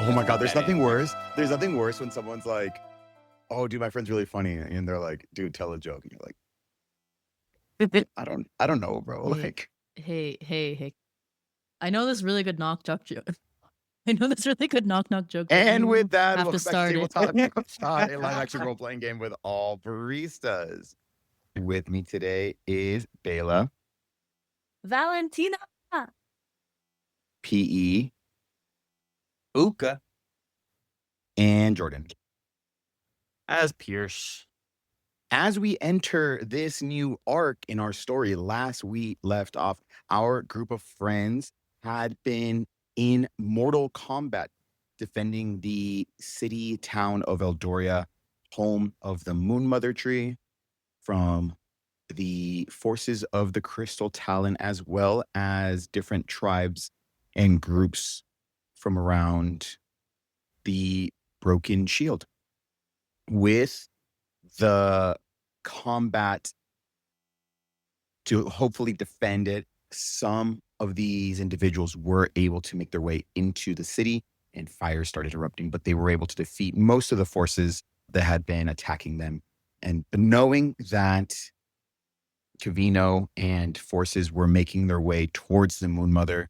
Oh my God, there's nothing worse. There's nothing worse when someone's like, "Oh, dude, my friend's really funny," and they're like, "Dude, tell a joke," and you're like, I don't know, bro." Hey, Like, hey. I know this really good knock knock joke. I know this really good knock knock joke, but and you with that, have to welcome back to start it. Tabletop, a live action role playing game with all baristas. With me today is Bela, Valentina. PE, Uka and Jordan. as Pierce. As we enter this new arc in our story, last we left off, our group of friends had been in mortal combat defending the city town of Eldoria, home of the Moon Mother Tree, from the forces of the Crystal Talon, as well as different tribes and groups from around the Broken Shield. With the combat to hopefully defend it, some of these individuals were able to make their way into the city and fire started erupting, but they were able to defeat most of the forces that had been attacking them. And knowing that Cavino and forces were making their way towards the Moon Mother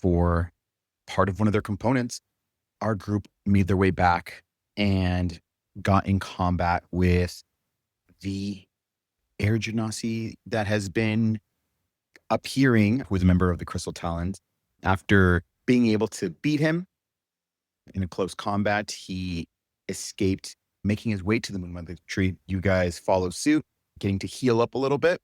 for part of one of their components, our group made their way back and got in combat with the air genasi that has been appearing, who is a member of the Crystal Talons. After being able to beat him in a close combat, he escaped, making his way to the Moon Mother Tree. You guys follow suit, getting to heal up a little bit.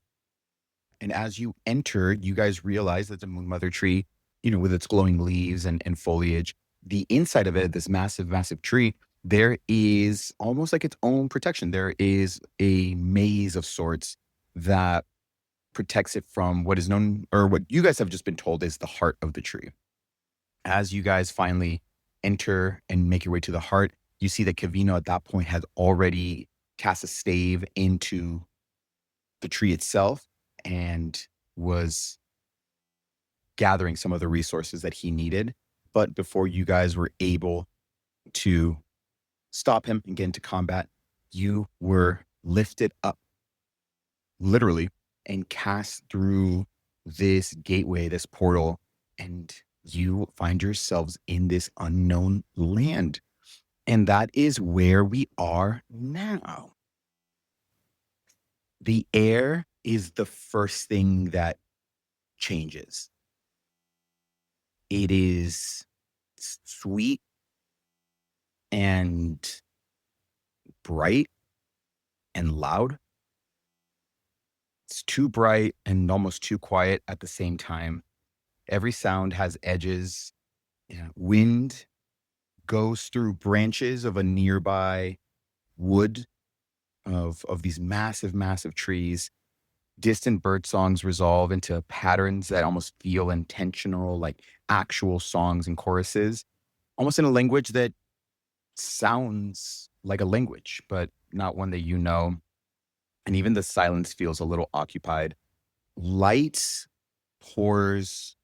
And as you enter, you guys realize that the Moon Mother Tree, with its glowing leaves and foliage, the inside of it, this massive, massive tree, there is almost like its own protection. There is a maze of sorts that protects it from what is known, or what you guys have just been told, is the heart of the tree. As you guys finally enter and make your way to the heart, you see that Cavino at that point has already cast a stave into the tree itself and was gathering some of the resources that he needed. But before you guys were able to stop him and get into combat, you were lifted up, literally, and cast through this gateway, this portal, and you find yourselves in this unknown land. And that is where we are now. The air is the first thing that changes. It is sweet and bright and loud. It's too bright and almost too quiet at the same time. Every sound has edges. Wind goes through branches of a nearby wood of these massive, massive trees. Distant bird songs resolve into patterns that almost feel intentional, like actual songs and choruses, almost in a language that sounds like a language, but not one that you know. And even the silence feels a little occupied. Light pours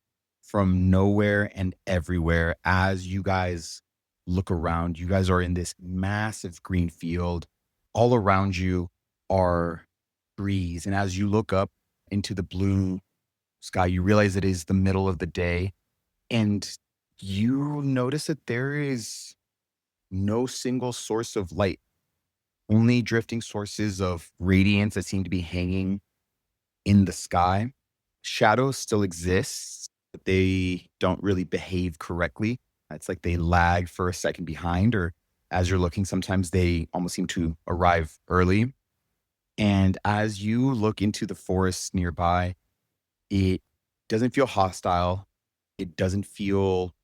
from nowhere and everywhere as you guys look around. You guys are in this massive green field. All around you are trees. And as you look up into the blue sky, you realize it is the middle of the day. And you notice that there is no single source of light, only drifting sources of radiance that seem to be hanging in the sky. Shadows still exist, but they don't really behave correctly. It's like they lag for a second behind, or as you're looking, sometimes they almost seem to arrive early. And as you look into the forest nearby, it doesn't feel hostile. It doesn't feel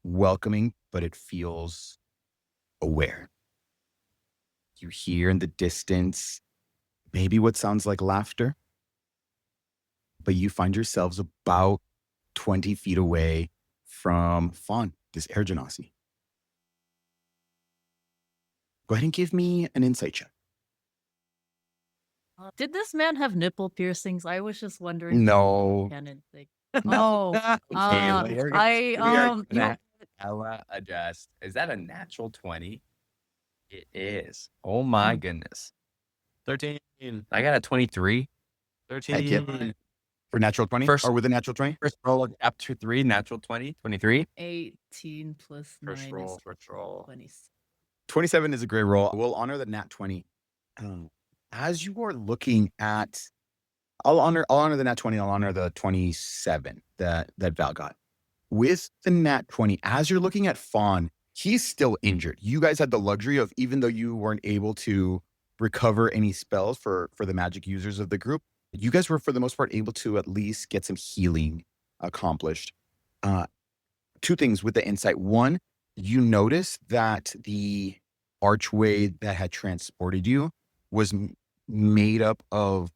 welcoming, but it feels aware. You hear in the distance maybe what sounds like laughter, but you find yourselves about 20 feet away from Fohn, this air genasi. Go ahead and give me an insight check. Did this man have nipple piercings? I was just wondering. No. Canon thing. No. Oh, Okay, we are Ella adjust. Is that a natural 20? It is. Oh my goodness. 13. I got a 23. 13. Heck yeah. For natural 20? First- Or with a natural 20? First roll up to 3, natural 20, 23. 18 plus First 9 roll. is First roll. 20. 27 is a great roll. We'll honor the nat 20. As you are looking at, I'll honor the nat 20. I'll honor the 27 that Val got. With the nat 20, as you're looking at Fohn, he's still injured. You guys had the luxury of, even though you weren't able to recover any spells for the magic users of the group, you guys were, for the most part, able to at least get some healing accomplished. Two things with the insight. One, you notice that the archway that had transported you was made up of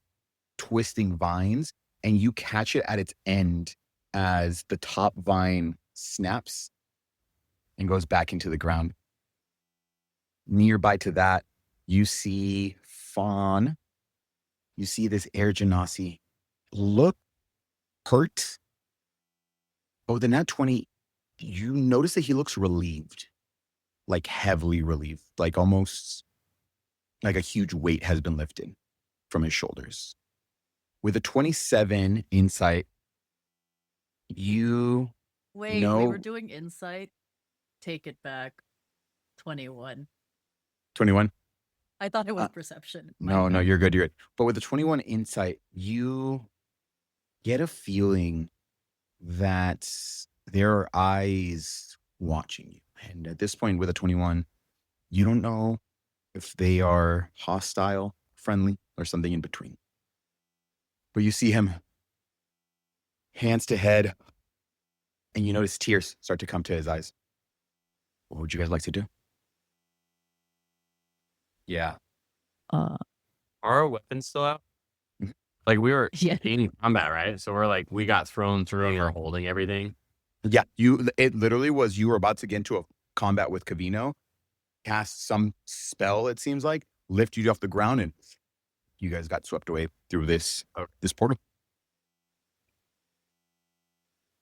twisting vines, and you catch it at its end as the top vine snaps and goes back into the ground. Nearby to that, you see Fohn. You see this air genasi look hurt. Oh, the nat 20, you notice that he looks relieved, like heavily relieved, like almost like a huge weight has been lifted from his shoulders. With a 27 insight, you Wait, No. we were doing insight. Take it back. 21. 21. I thought it was perception. My No, bad. you're good. You're good. But with the 21 insight, you get a feeling that there are eyes watching you. And at this point, with a 21, you don't know if they are hostile, friendly, or something in between. But you see him, hands to head, and you notice tears start to come to his eyes. What would you guys like to do? Yeah. Uh, Are our weapons still out? Mhm. Like we were Yeah. in combat, right? So we're like, we got thrown through and we're holding everything. Yeah, it literally was, you were about to get into a combat with Cavino, cast some spell, it seems like, lift you off the ground, and you guys got swept away through this portal.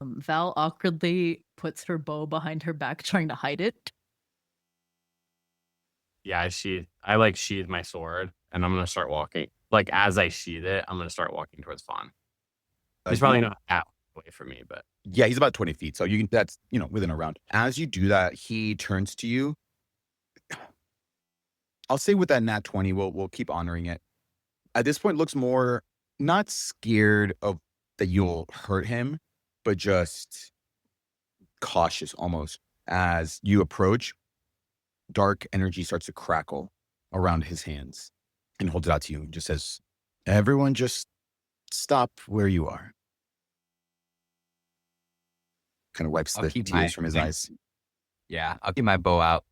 Val awkwardly puts her bow behind her back, trying to hide it. Yeah, I like sheathed my sword and I'm gonna start walking. Like as I sheathe it, I'm gonna start walking towards Fohn. He's probably not that away from me, but Yeah, he's about 20 feet. So you can, that's, within a round. As you do that, he turns to you. I'll say with that nat 20, we'll keep honoring it. At this point, looks more not scared of that you'll hurt him, but just cautious almost. As you approach, dark energy starts to crackle around his hands and holds it out to you and just says, everyone just stop where you are. Kind of wipes I'll the keep tears from his my- eyes. Yeah, I'll get my bow out.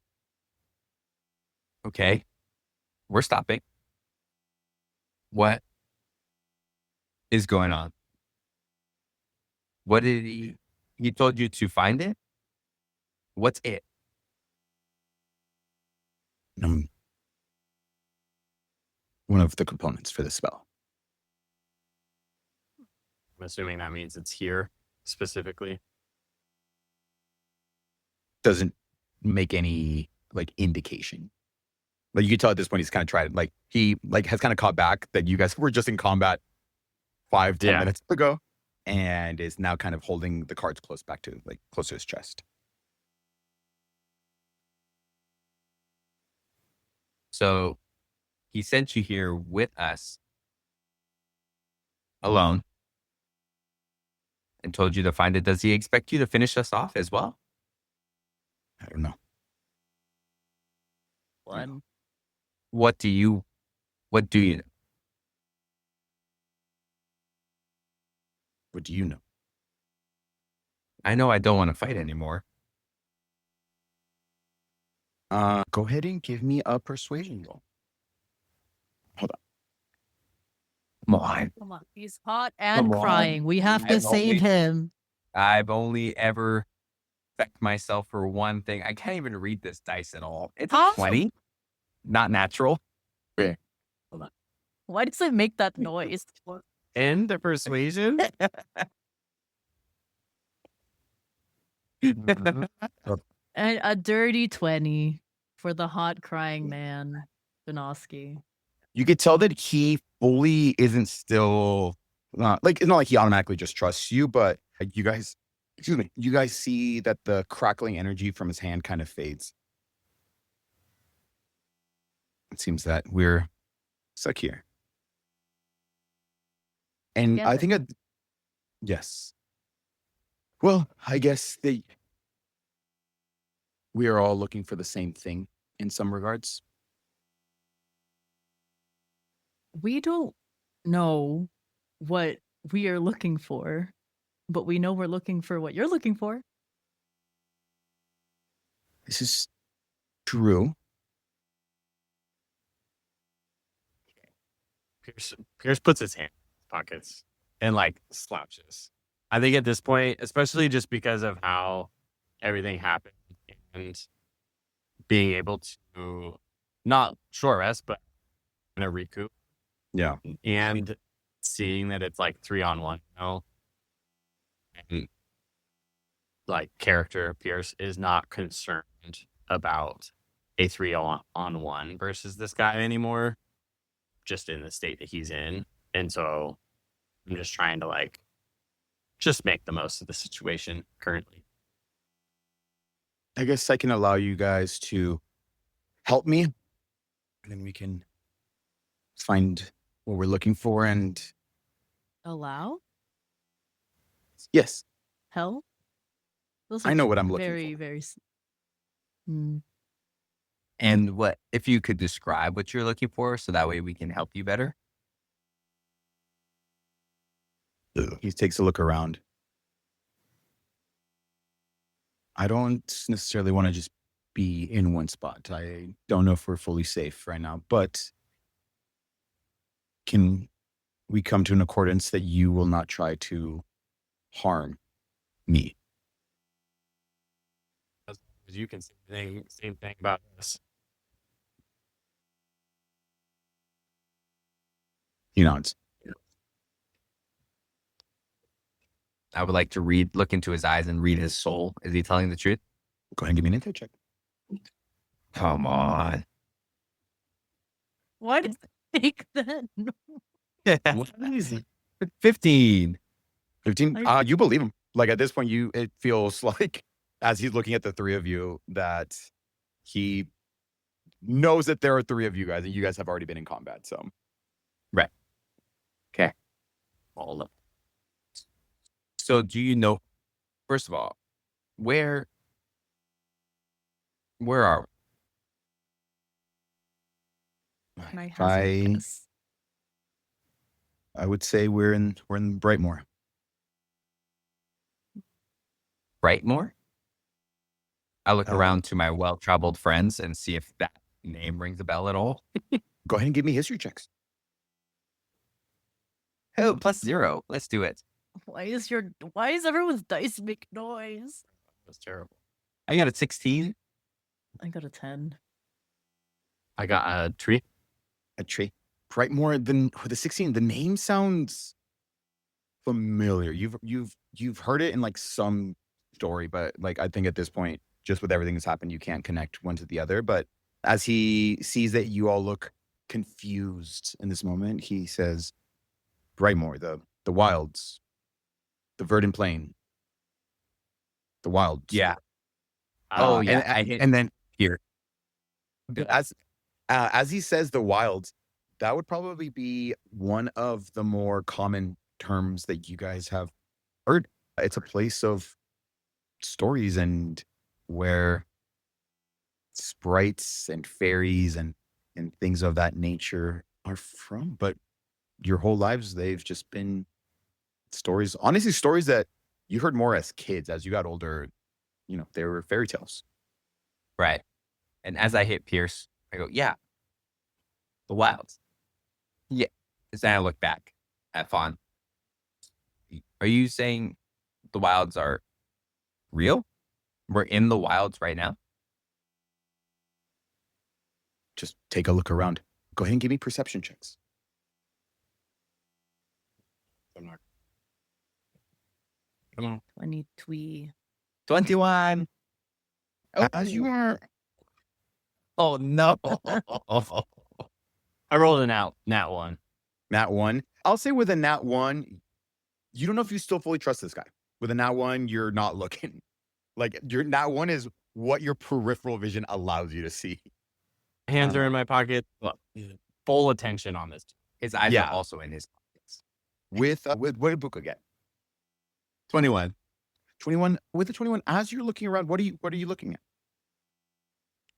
Okay. We're stopping. What is going on? What did he told you to find it? What's it? One of the components for the spell. I'm assuming that means it's here specifically. Doesn't make any indication. Like you can tell at this point he's kind of tried it. Like he has kind of caught back that you guys were just in combat 5-10 minutes ago, and is now kind of holding the cards close to his chest. So he sent you here with us alone and told you to find it. Does he expect you to finish us off as well? I don't know. One. What do you know? What do you know? I know I don't want to fight anymore. Go ahead and give me a persuasion roll. Hold on. Come on. He's hot and Come on. crying. We have to I've save only- him. I've only ever affected myself for one thing. I can't even read this dice at all. It's a 20. Not natural. Why does it make that noise? And the persuasion? And a dirty 20 for the hot crying man, Benoski. You could tell that he fully isn't still like, it's not like he automatically just trusts you, but you guys, excuse me, you guys see that the crackling energy from his hand kind of fades. It seems that we're stuck here. And I think, yes. Well, I guess we are all looking for the same thing in some regards. We don't know what we are looking for, but we know we're looking for what you're looking for. This is true. Pierce puts his hand in his pockets and like slouches. I think at this point, especially just because of how everything happened and being able to not short rest, but in a recoup. Yeah. And seeing that it's like 3-on-1, and like character Pierce is not concerned about a 3-on-1 versus this guy anymore, just in the state that he's in. And so I'm just trying to like just make the most of the situation currently. I guess I can allow you guys to help me, and then we can find what we're looking for. And Allow? yes, Hell? Those I are know what I'm looking very, for. very. Hmm. And what if you could describe what you're looking for so that way we can help you better? He takes a look around. I don't necessarily want to just be in one spot. I don't know if we're fully safe right now, but can we come to an accordance that you will not try to harm me? As you can say the same thing about us. He nods. I would like to look into his eyes and read his soul. Is he telling the truth? Go ahead and give me an info check. Come on. Why did I take that? No. What is it? 15. 15. You believe him. Like at this point, it feels like as he's looking at the three of you that he knows that there are three of you guys and you guys have already been in combat. So, Right. Okay. All of So do you know, first of all, where are we? Can I hazard a guess? I would say we're in Brightmoor. Brightmoor? I look Oh. around to my well-traveled friends and see if that name rings a bell at all. Go ahead and give me history checks. Oh, +0. Let's do it. Why is everyone's dice make noise? That's terrible. I got a 16. I got a 10. I got a tree. A tree. Brightmoor. Then with the 16, the name sounds familiar. You've heard it in like some story, but like I think at this point, just with everything that's happened, you can't connect one to the other. But as he sees that you all look confused in this moment, he says, Brightmoor, the wilds, the Verdant Plane, the wilds. Yeah. Oh, yeah. And then here. As he says the wilds, that would probably be one of the more common terms that you guys have heard. It's a place of stories and where sprites and fairies and things of that nature are from. But your whole lives, they've just been stories, honestly, stories that you heard more as kids. As you got older, they were fairy tales. Right. And as I hit Pierce, I go, yeah, the wilds. Yeah. Then I look back at Fohn. Are you saying the wilds are real? We're in the wilds right now? Just take a look around. Go ahead and give me perception checks. I'm not. Come on. 22. 21. As you are Oh, no. I rolled a nat 1. nat 1, I'll say with a nat 1, you don't know if you still fully trust this guy. With a nat 1, you're not looking. Like, your nat 1 is what your peripheral vision allows you to see. Hands are in my pocket. Look, full attention on this. His eyes Yeah. are also in his pockets. With what did Buka get? 21. 21. With the 21, as you're looking around, what are you looking at?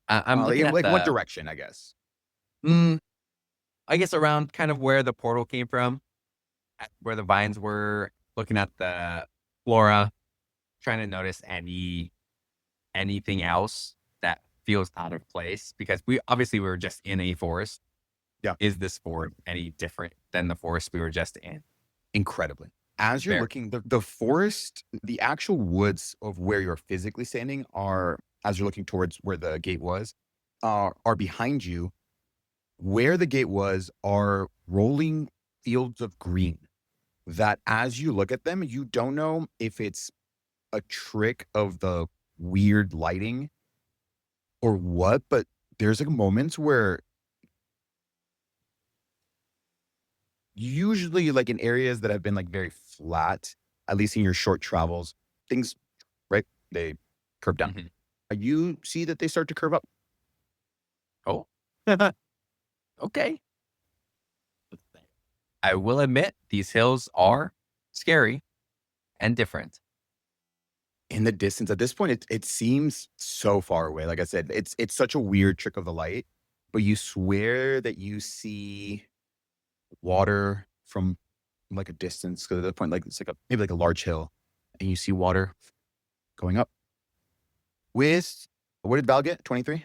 I'm looking at like the, what direction, I guess. I guess around kind of where the portal came from, where the vines were, looking at the flora, trying to notice anything else that feels out of place, because we were just in a forest. Yeah. Is this forest any different than the forest we were just in? Incredibly. As you're Fair. looking, the forest, the actual woods of where you're physically standing are, as you're looking towards where the gate was, are behind you. Where the gate was are rolling fields of green that, as you look at them, you don't know if it's a trick of the weird lighting or what, but there's like moments where usually, like in areas that have been like very flat, at least in your short travels, things, right, they curve down. Mhm. You see that they start to curve up. Oh. Okay. I will admit these hills are scary and different. In the distance at this point, it seems so far away. Like I said, it's such a weird trick of the light, but you swear that you see water from like a distance, because at that point, like it's like maybe like a large hill, and you see water going up. With what did Val get? 23.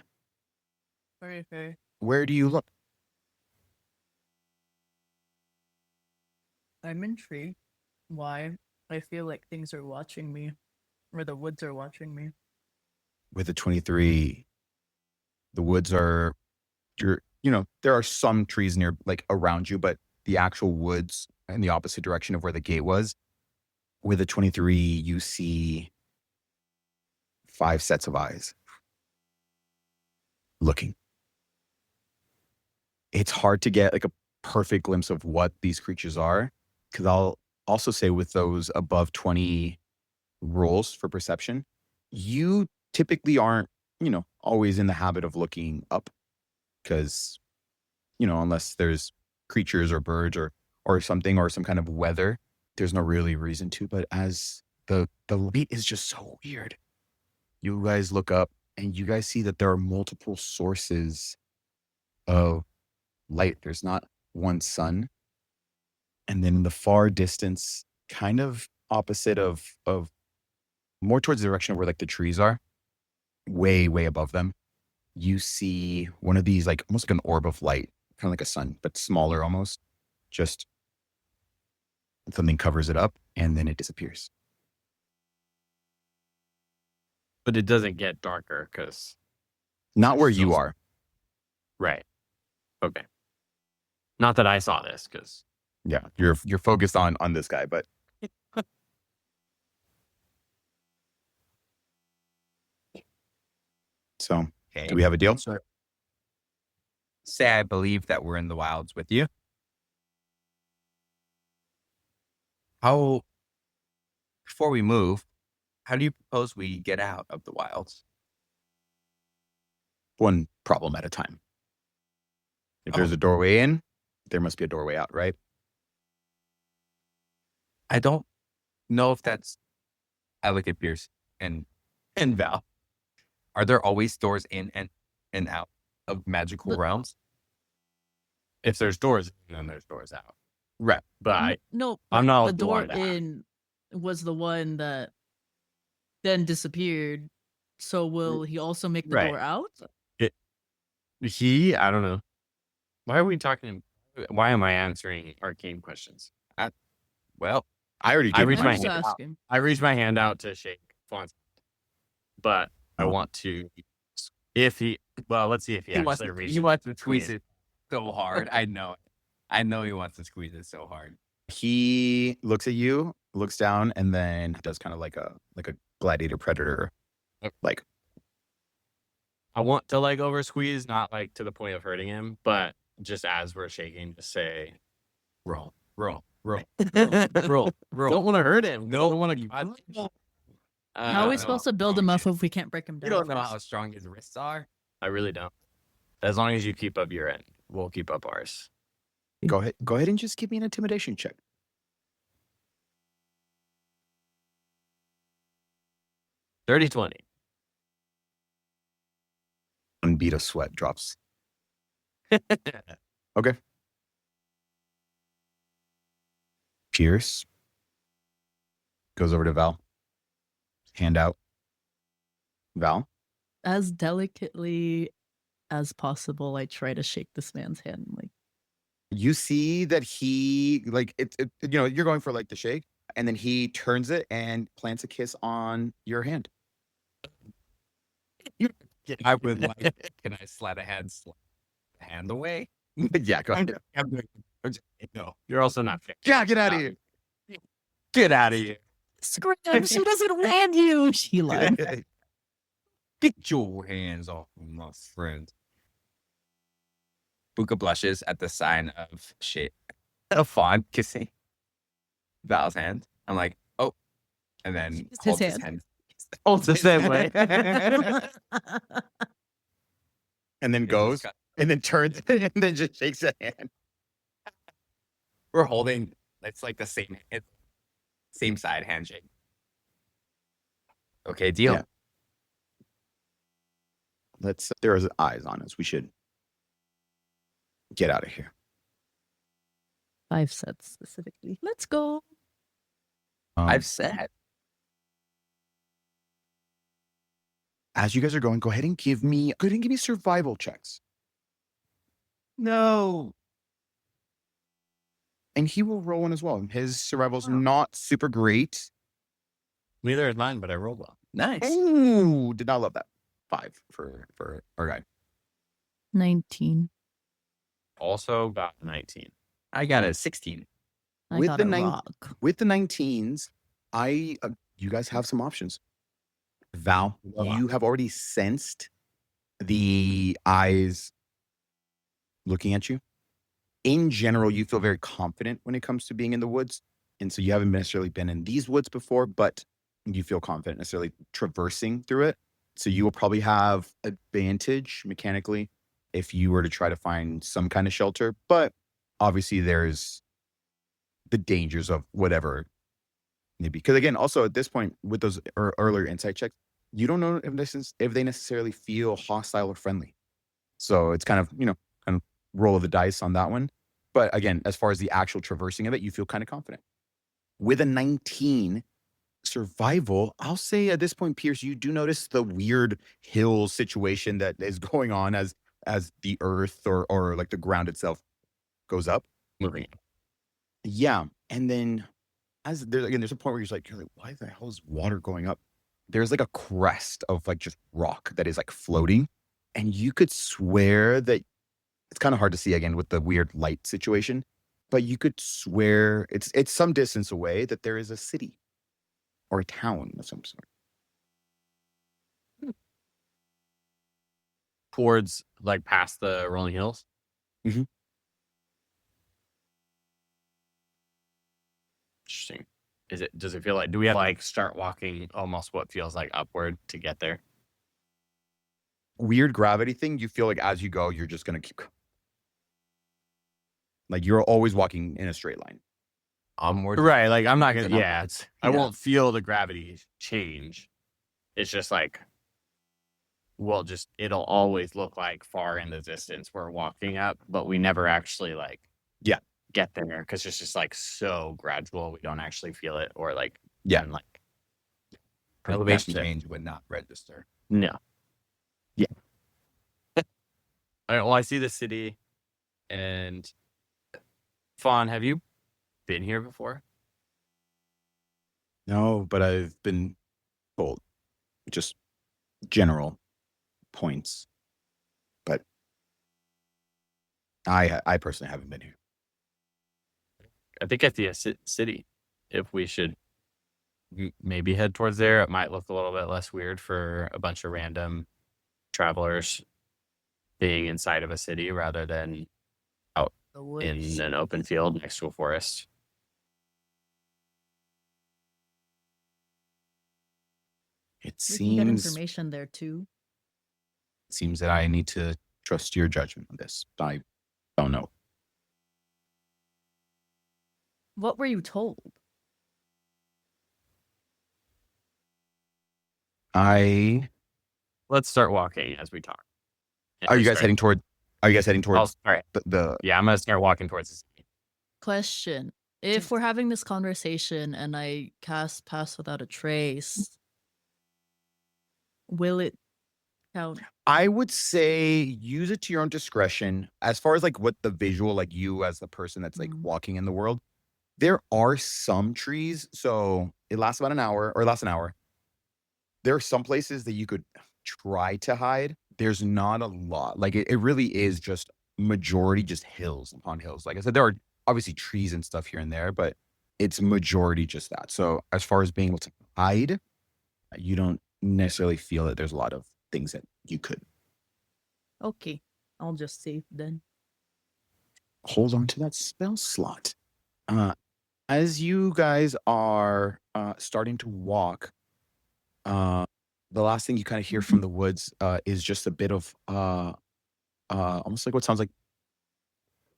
Very fair. Where do you look? I'm intrigued. Why? I feel like things are watching me, or the woods are watching me. With the 23, the woods are, there are some trees near, like around you, but the actual woods in the opposite direction of where the gate was. With the 23, you see 5 sets of eyes looking. It's hard to get like a perfect glimpse of what these creatures are, because I'll also say with those above 20 rolls for perception, you typically aren't, always in the habit of looking up, because, unless there's creatures or birds or something or some kind of weather, there's no really reason to. But as the light is just so weird, you guys look up and you guys see that there are multiple sources of light. There's not one sun. And then in the far distance, kind of opposite of more towards the direction of where like the trees are, way, way above them, you see one of these, like almost like an orb of light, kind of like a sun, but smaller almost. Just something covers it up and then it disappears. But it doesn't get darker because. Not where you are. Right. Okay. Not that I saw this, because. Yeah, you're focused on this guy, but so Okay. do we have a deal? So, say I believe that we're in the wilds with you. Before we move, how do you propose we get out of the wilds? One problem at a time. If there's a doorway in, there must be a doorway out, right? I don't know if that's. I look at Pierce and Val. Are there always doors in and out of magical realms? If there's doors in, then there's doors out. Right. But No, I'm not the door allowed to. in was the one that then disappeared. So will he also make the Right. door out? I don't know. Why are we talking? Why am I answering arcane questions? Well, I already I gave reached I'm my just hand out. asking. I reached my hand out to shake Fawn's hand. But I want to. Let's see if he wants actually to, reaches. he wants to squeeze it so hard. I know it. I know he wants to squeeze it so hard. He looks at you, looks down, and then does kind of like a gladiator predator. Okay. Like, I want to like over squeeze, not like to the point of hurting him, but just as we're shaking, just say, Roll, roll, roll, roll. Don't want to hurt him. No, don't want to. How are we no, supposed to build him up if we can't break him You down? don't know first? how strong his wrists are. I really don't. As long as you keep up your end, we'll keep up ours. go ahead and just give me an intimidation check. Dirty 20. One bead of sweat drops. Okay. Pierce goes over to Val. Hand out. Val. As delicately as possible, I try to shake this man's hand. Like, You see that he like you're going for like the shake, and then he turns it and plants a kiss on your hand. I would like. Can I slide a hand away? Yeah, go ahead. No. You're also not fair. Yeah, get out of here. Get out of here. scream! She doesn't want you. She lied. Get your hands off of my friend. Buka blushes at the sign of shit. A Fohn kissing Val's hand. I'm like, oh. And then His holds his hand. hand. Holds the same way. And then goes and then turns and then just shakes a hand. We're holding. It's like the same side handshake. Okay, deal. Yeah. There's eyes on us. We should get out of here. 5 sets specifically. Let's go. I've said. As you guys are going, go ahead and give me survival checks. No. And he will roll one as well. His survival's not super great. Neither is mine, but I rolled well. Nice. Ooh, did not love that. 5 for our guy. 19. Also got 19. I got a 16. I With got the a nine- rock. With the 19s, you guys have some options. Val, you have already sensed the eyes looking at you. In general, you feel very confident when it comes to being in the woods. And so you haven't necessarily been in these woods before, but you feel confident necessarily traversing through it. So you will probably have advantage mechanically if you were to try to find some kind of shelter. But obviously there's the dangers of whatever maybe. Because again, also at this point with those earlier insight checks, you don't know if they necessarily feel hostile or friendly. So it's kind of roll of the dice on that one. But again, as far as the actual traversing of it, you feel kind of confident. With a 19 survival, I'll say at this point, Pierce, you do notice the weird hill situation that is going on as the earth or like the ground itself goes up. Moving. Yeah. And then there's a point where you're like, why the hell is water going up? There's like a crest of like just rock that is like floating. And you could swear that it's kind of hard to see again with the weird light situation, but you could swear it's some distance away that there is a city or a town of some sort. Towards like past the rolling hills. Mhm. Interesting. Does it feel like, do we have like start walking almost what feels like upward to get there? Weird gravity thing. You feel like as you go, you're just going to keep going. Like you're always walking in a straight line. Onward. Right. Like I'm not Is gonna, it yeah, I Yeah. won't feel the gravity change. It's just like, it'll always look like far in the distance we're walking up, but we never actually like get there because it's just like so gradual. We don't actually feel it or like, Yeah. like Elevation perception. change would not register. No. Yeah. All right. Well, I see the city and Fohn, have you been here before? No, but I've been told just general points. But I personally haven't been here. I think at the city, if we should maybe head towards there. It might look a little bit less weird for a bunch of random travelers being inside of a city rather than out The woods. in an open field next to a forest. It We can get seems information there too. that I need to trust your judgment on this. I don't know. What were you told? I Let's start walking as we talk. are you guys heading toward? Are you guys heading All towards right. the Yeah, I'm gonna start walking towards the city. Question. If we're having this conversation and I cast Pass Without a Trace, will it count? I would say use it to your own discretion. As far as like what the visual, like you as the person that's like walking in the world, there are some trees. So it lasts about an hour or it lasts an hour. There are some places that you could try to hide. There's not a lot. Like it really is just majority just hills upon hills. Like I said, there are obviously trees and stuff here and there, but it's majority just that. So as far as being able to hide, you don't necessarily feel that there's a lot of things that you could. Okay. I'll just save then. Hold on to that spell slot. As you guys are starting to walk, the last thing you kind of hear from the woods is just a bit of almost like what sounds like,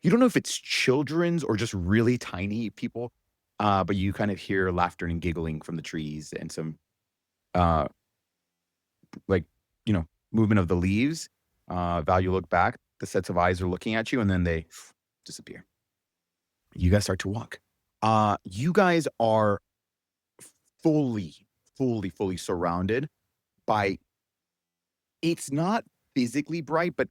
you don't know if it's children's or just really tiny people, but you kind of hear laughter and giggling from the trees and some like, movement of the leaves. Val, you look back, the sets of eyes are looking at you, and then they disappear. You guys start to walk. You guys are fully surrounded by, it's not physically bright, but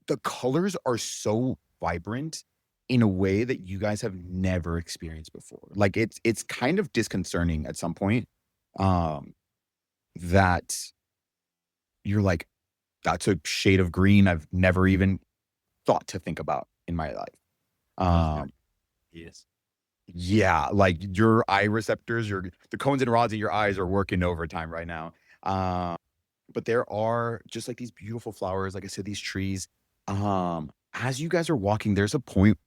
the colors are so vibrant in a way that you guys have never experienced before. Like it's kind of disconcerting at some point, that you're like, that's a shade of green I've never even thought to think about in my life. Yes. Yeah, like your eye receptors, the cones and rods in your eyes are working overtime right now. But there are just like these beautiful flowers, like I said, these trees. As you guys are walking, there's a point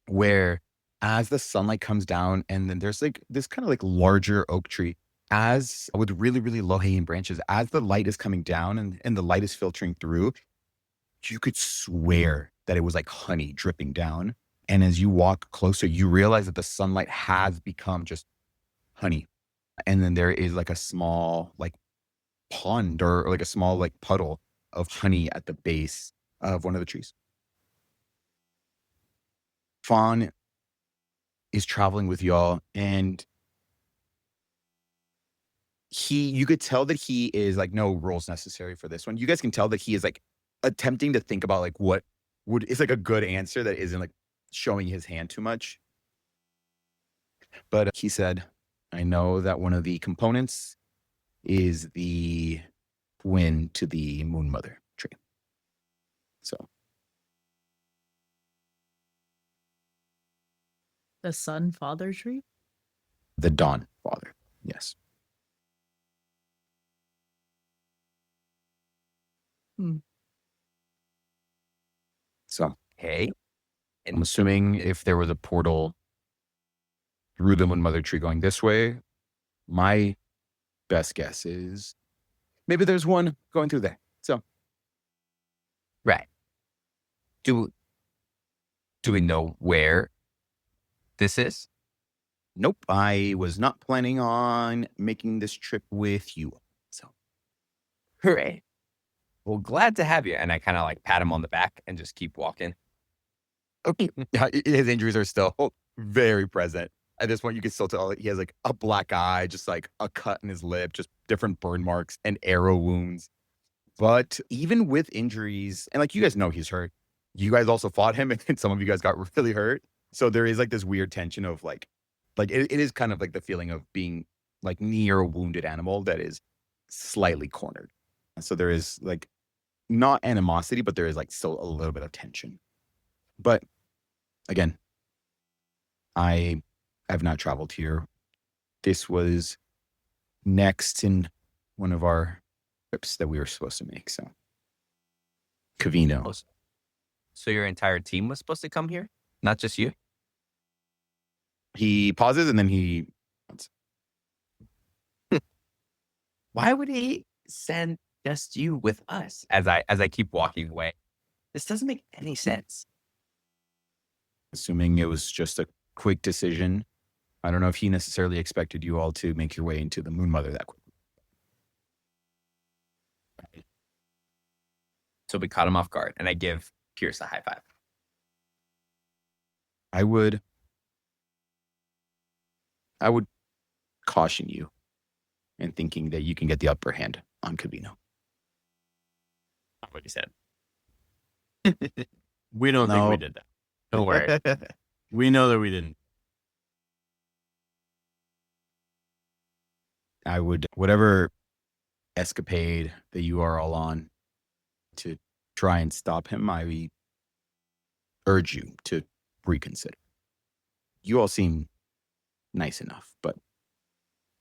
where as the sunlight comes down, and then there's like this kind of like larger oak tree, as with really, really low hanging branches, as the light is coming down and the light is filtering through, you could swear that it was like honey dripping down. And as you walk closer, you realize that the sunlight has become just honey. And then there is like a small like pond or like a small like puddle of honey at the base of one of the trees. Fohn is traveling with y'all, and you could tell that he is like, no rules necessary for this one. You guys can tell that he is like attempting to think about like what is like a good answer that isn't like showing his hand too much. But he said, I know that one of the components is the twin to the Moon Mother tree. So The Sun Father tree? the Dawn Father. Yes. So Hey, I'm assuming if there was a portal through the Moon Mother tree going this way, my best guess is maybe there's one going through there. So right. Do we know where this is? nope, I was not planning on making this trip with you. So Hooray. Well, glad to have you. And I kind of like pat him on the back and just keep walking. okay, his injuries are still very present. At this point, you can still tell he has like a black eye, just like a cut in his lip, just different burn marks and arrow wounds. But even with injuries, and like you guys know he's hurt, you guys also fought him, and some of you guys got really hurt. So there is like this weird tension of like it is kind of like the feeling of being like near a wounded animal that is slightly cornered. So there is like not animosity, but there is like still a little bit of tension. But again, I have not traveled here this was next in one of our trips that we were supposed to make. So, Cavino. So your entire team was supposed to come here, not just you? He pauses and then he. Why would he send just you with us? As I keep walking away, this doesn't make any sense. Assuming it was just a quick decision. I don't know if he necessarily expected you all to make your way into the Moon Mother that quickly. So we caught him off guard, and I give Pierce a high five. I would caution you in thinking that you can get the upper hand on Cavino. Not what he said. We don't think we No. did that. Don't worry. We know that we didn't. I would, whatever escapade that you are all on to try and stop him, I urge you to reconsider. You all seem nice enough, but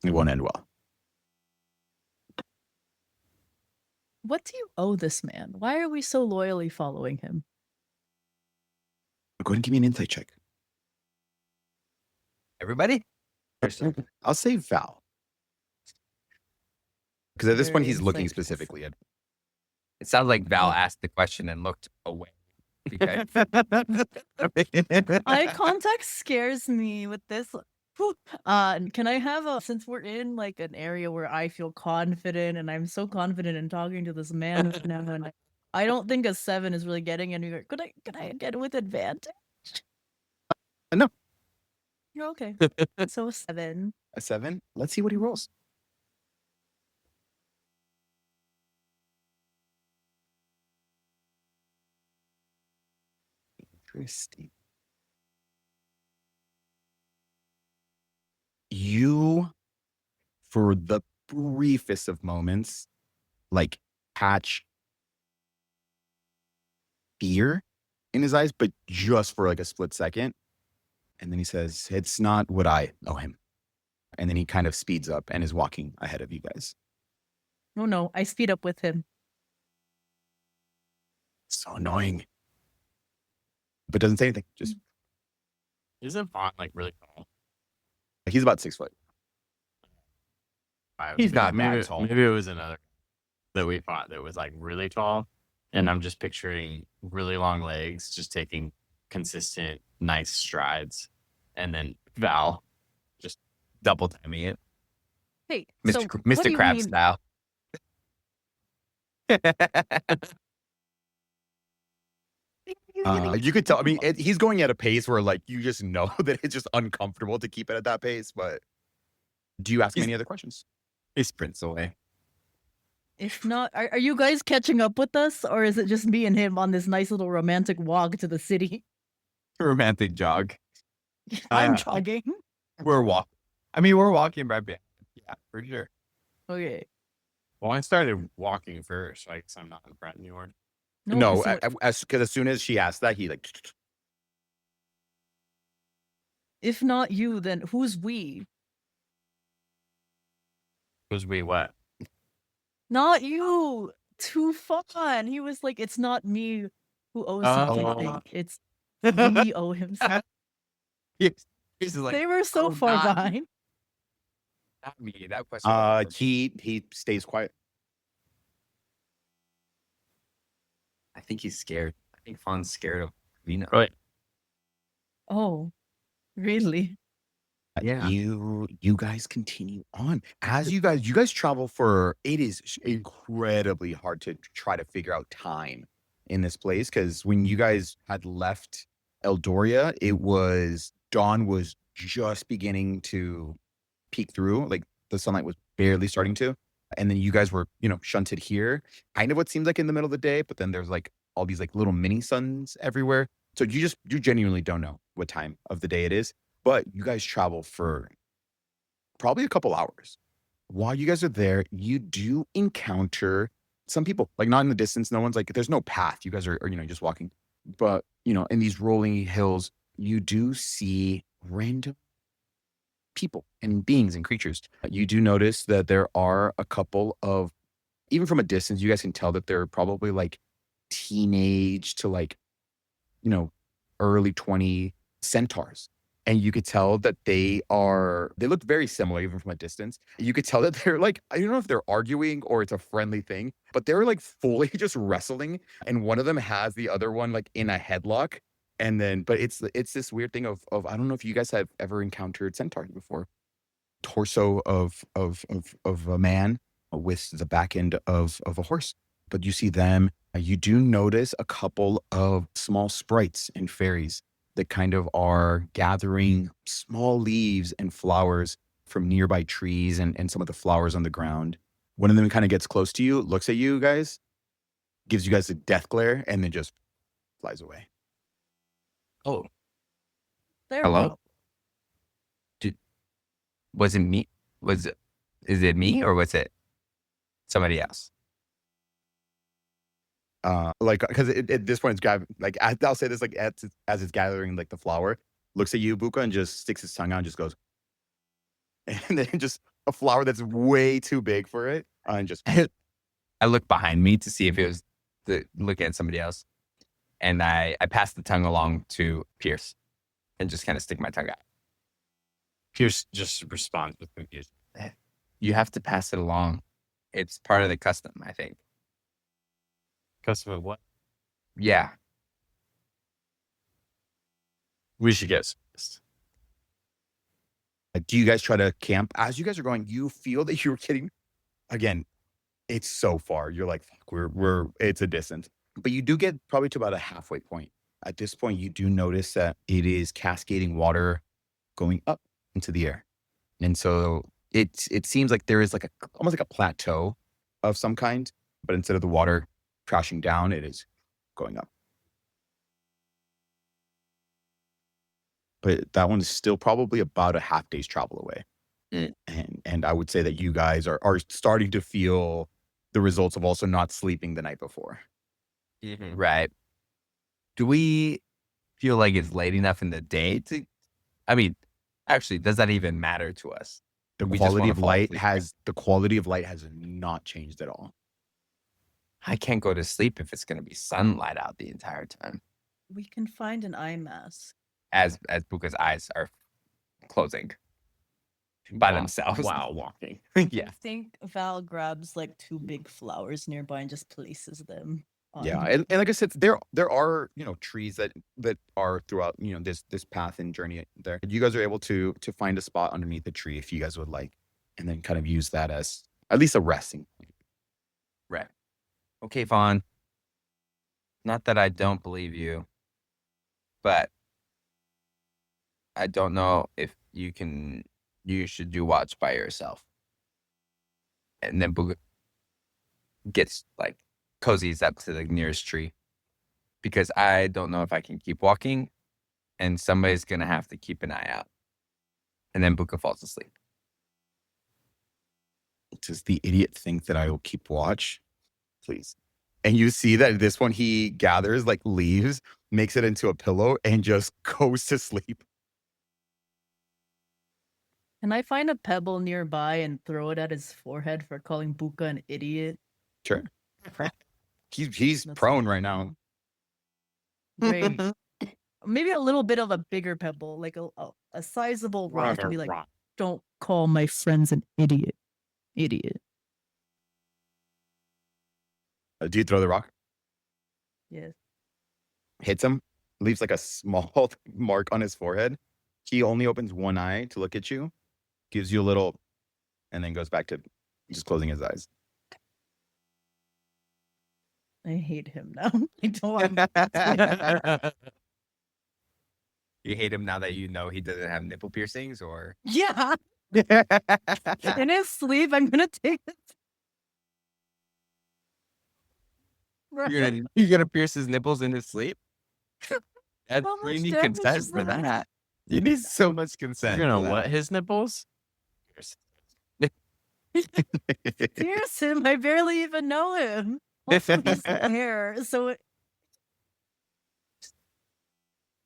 it won't end well. What do you owe this man? Why are we so loyally following him? Go ahead and give me an insight check. Everybody? I'll say Val. Because at this point, Very he's looking insightful. specifically at. It sounds like Val asked the question and looked away. Okay. Eye contact scares me with this. Can I have since we're in like an area where I feel confident and I'm so confident in talking to this man now, and I don't think a 7 is really getting anywhere. Could I get it with advantage? No. You're okay. So a 7. A 7? Let's see what he rolls. Interesting. You, for the briefest of moments, like catch fear in his eyes, but just for like a split second. And then he says, "It's not what I owe him." And then he kind of speeds up and is walking ahead of you guys. Oh no, I speed up with him. So annoying. But doesn't say anything. Just Isn't Fohn like really tall? he's about 6 foot. He's not maybe, that tall. Maybe it was another that we fought that was like really tall. And I'm just picturing really long legs, just taking consistent, nice strides. And then Val just Double timing it. Hey, Mr. so what do Mr. you Crab mean- style. You could tell. I mean, he's going at a pace where, like, you just know that it's just uncomfortable to keep it at that pace. But do you ask him any other questions? He sprints away. If not, are you guys catching up with us, or is it just me and him on this nice little romantic walk to the city? Romantic jog. I'm jogging. We're walking. I mean, we're walking right behind. Yeah, for sure. Okay. Well, I started walking first. I guess I'm not in front anymore. No, so because as soon as she asked that, he like. if not you, then who's we? Was we what? Not you. Too fun. He was like, it's not me who owes him Oh. anything. It's we owe him something. He's just like, They were so "Oh, far not- behind. Not me. That question. was for me. He stays quiet. I think he's scared. I think Fawn's scared of Vina. Right. Oh, really? Yeah. You guys continue on as you guys travel for. It is incredibly hard to try to figure out time in this place because when you guys had left Eldoria, it was dawn was just beginning to peek through. Like the sunlight was barely starting to, and then you guys were shunted here, kind of what seems like in the middle of the day, but then there's like all these like little mini suns everywhere. So you genuinely don't know what time of the day it is. But you guys travel for probably a couple hours. While you guys are there, you do encounter some people, like not in the distance. No one's like, there's no path. You guys are just walking. But, in these rolling hills, you do see random people and beings and creatures. You do notice that there are a couple of, even from a distance, you guys can tell that they're probably like teenage to like, early 20 centaurs. And you could tell that they look very similar even from a distance. You could tell that they're like, I don't know if they're arguing or it's a friendly thing, but they're like fully just wrestling. And one of them has the other one like in a headlock. And then, but it's this weird thing of I don't know if you guys have ever encountered centaurs before. Torso of a man with the back end of a horse. But you see them. You do notice a couple of small sprites and fairies that kind of are gathering small leaves and flowers from nearby trees and some of the flowers on the ground. One of them kind of gets close to you, looks at you guys, gives you guys a death glare, and then just flies away. Oh, There hello? Was it me? Is it me or was it somebody else? Because at this point it's like I'll say this like as it's gathering like the flower, looks at you, Buka, and just sticks his tongue out and just goes, and then just a flower that's way too big for it, and just I look behind me to see if it was looking at somebody else, and I pass the tongue along to Pierce, and just kind of stick my tongue out. Pierce just responds with confusion. You have to pass it along. It's part of the custom, I think. Custom of what? Yeah. We should get serviced. do you guys try to camp? As you guys are going, you feel that you're getting, again, it's so far. You're like, fuck, it's a distance. But you do get probably to about a halfway point. At this point, you do notice that it is cascading water going up into the air. And so it seems like there is like almost like a plateau of some kind, but instead of the water crashing down, it is going up. But that one is still probably about a half day's travel away. And I would say that you guys are starting to feel the results of also not sleeping the night before. Mm-hmm. Right. Do we feel like it's late enough in the day to, I mean, actually, does that even matter to us? The We just quality wanna of fall light asleep, has not changed at all. I can't go to sleep if it's going to be sunlight out the entire time. We can find an eye mask. As Buka's eyes are closing by themselves. While walking. Yeah. I think Val grabs like 2 big flowers nearby and just places them on. Yeah, and like I said, there are trees that are throughout this path and journey there. You guys are able to find a spot underneath the tree if you guys would like, and then kind of use that as at least a resting point. Right. Okay, Fohn. Not that I don't believe you, but I don't know if you should do watch by yourself. And then Buka gets like cozies up to the nearest tree because I don't know if I can keep walking and somebody's going to have to keep an eye out. And then Buka falls asleep. Does the idiot think that I will keep watch? Please. And you see that this one, he gathers like leaves, makes it into a pillow, and just goes to sleep. Can I find a pebble nearby and throw it at his forehead for calling Buka an idiot? Sure. He's That's prone right now. Great. Maybe a little bit of a bigger pebble, like a sizable rock to be like, don't call my friends an idiot. Idiot. Do you throw the rock? Yes. Hits him, leaves like a small mark on his forehead. He only opens one eye to look at you, gives you a little, and then goes back to just closing his eyes. I hate him now. I don't want You hate him now that you know he doesn't have nipple piercings, or? Yeah. In his sleep, I'm gonna take it. You're gonna pierce his nipples in his sleep? How much You need damage consent is for that? that. You need so much consent. You're for gonna that. what his nipples? Pierce him. I barely even know him. Also, his hair. So